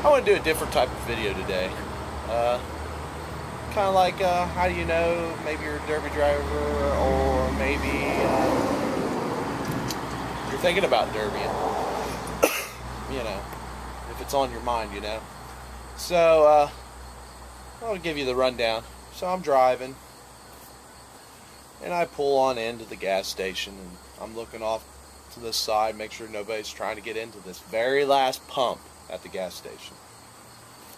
I want to do a different type of video today. Kind of like, how do you know maybe you're a derby driver, or maybe you're thinking about derbying. You know, if it's on your mind, you know. So, I'll give you the rundown. So I'm driving, and I pull on into the gas station, and I'm looking off to the side, make sure nobody's trying to get into this very last pump at the gas station.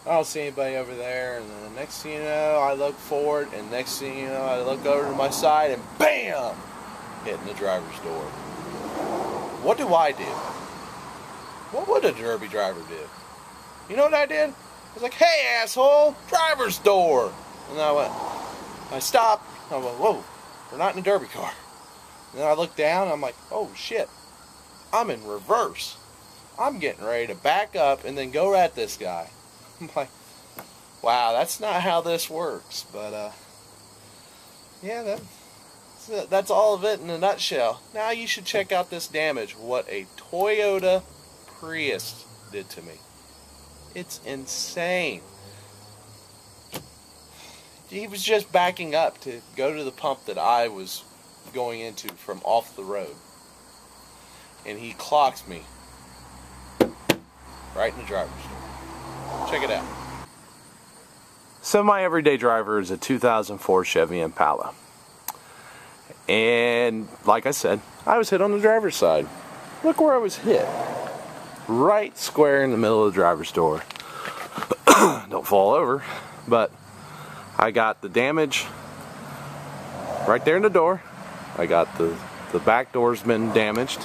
I don't see anybody over there, and then the next thing you know, I look forward, and next thing you know, I look over to my side, and BAM! Hitting the driver's door. What do I do? What would a derby driver do? You know what I did? I was like, hey, asshole, driver's door! And I stopped, I went, whoa, we're not in a derby car. And then I looked down, and I'm like, oh shit, I'm in reverse. I'm getting ready to back up and then go at this guy. I'm like, wow, that's not how this works. But, yeah, that's all of it in a nutshell. Now you should check out this damage, what a Toyota Prius did to me. It's insane. He was just backing up to go to the pump that I was going into from off the road. And he clocks me right in the driver's door. Check it out. So my everyday driver is a 2004 Chevy Impala. And like I said, I was hit on the driver's side. Look where I was hit. Right square in the middle of the driver's door. Don't fall over, but I got the damage right there in the door. I got the back door's been damaged.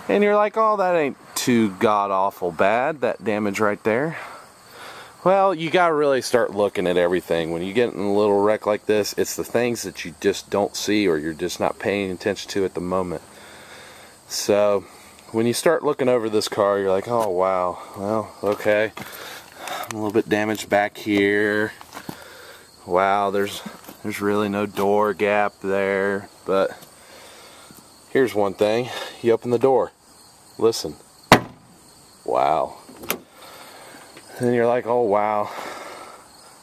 And you're like, oh, that ain't too god-awful bad, that damage right there. Well, you gotta really start looking at everything. When you get in a little wreck like this, it's the things that you just don't see, or you're just not paying attention to at the moment. So, when you start looking over this car, you're like, oh wow, well, okay. I'm a little bit damaged back here. Wow, there's really no door gap there. But here's one thing. You open the door. Listen. Wow. And you're like, oh wow,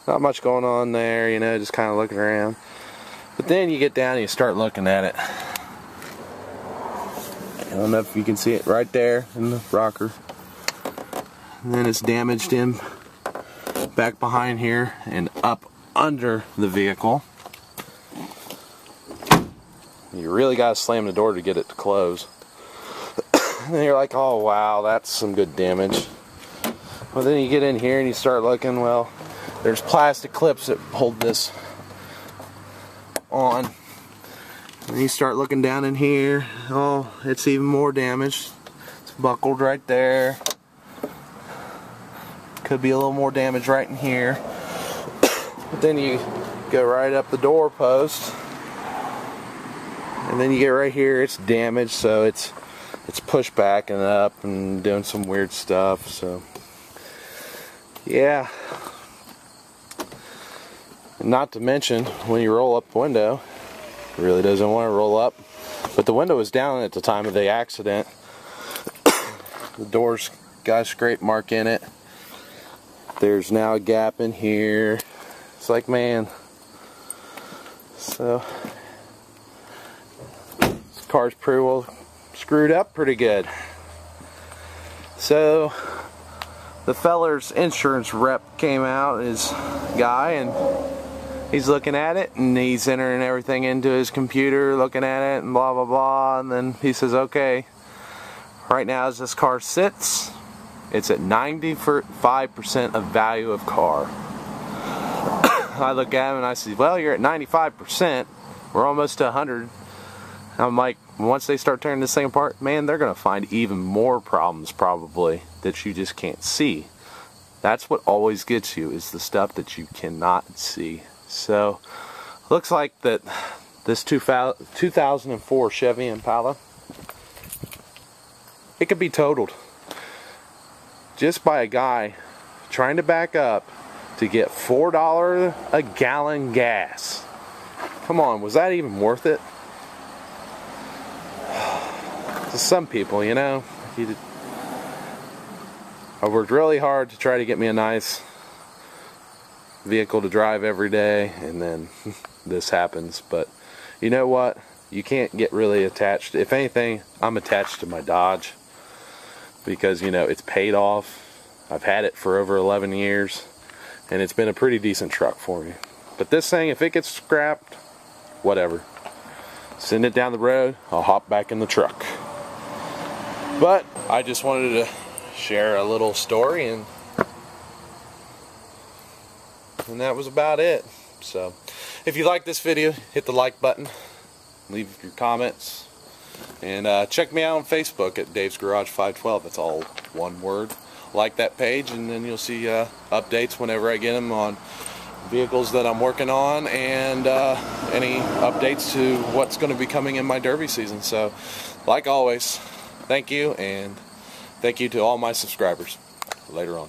not much going on there, you know, just kind of looking around. But then you get down and you start looking at it. I don't know if you can see it right there in the rocker. And then it's damaged in back behind here and up under the vehicle. You really got to slam the door to get it to close. And then you're like, oh wow, that's some good damage. Well, then you get in here and you start looking, well, there's plastic clips that hold this on. And you start looking down in here, oh, it's even more damaged. It's buckled right there. Could be a little more damage right in here. But then you go right up the door post. And then you get right here, it's damaged, so it's pushed back and up and doing some weird stuff, so. Yeah, not to mention when you roll up the window, it really doesn't want to roll up, but the window was down at the time of the accident. The door's got a scrape mark in it. There's now a gap in here. It's like, man, so this car's pretty well screwed up pretty good. So the feller's insurance rep came out, his guy, and he's looking at it, and he's entering everything into his computer, looking at it, and blah blah blah, and then he says, okay, right now as this car sits, it's at 95% of value of car. I look at him and I say, well, you're at 95%, we're almost to 100. I'm like, once they start tearing this thing apart, man, they're going to find even more problems probably that you just can't see. That's what always gets you, is the stuff that you cannot see. So, looks like that this 2004 Chevy Impala, it could be totaled just by a guy trying to back up to get $4 a gallon gas. Come on, was that even worth it? To some people, you know. I worked really hard to try to get me a nice vehicle to drive every day, and then this happens. But you know what? You can't get really attached. If anything, I'm attached to my Dodge because, you know, it's paid off. I've had it for over 11 years, and it's been a pretty decent truck for me. But this thing, if it gets scrapped, whatever. Send it down the road, I'll hop back in the truck. But I just wanted to share a little story, and that was about it. So if you like this video, hit the like button, leave your comments, and check me out on Facebook at Dave's Garage 512. That's all one word. Like that page, and then you'll see updates whenever I get them on vehicles that I'm working on, and any updates to what's going to be coming in my derby season. So like always, thank you, and thank you to all my subscribers. Later on.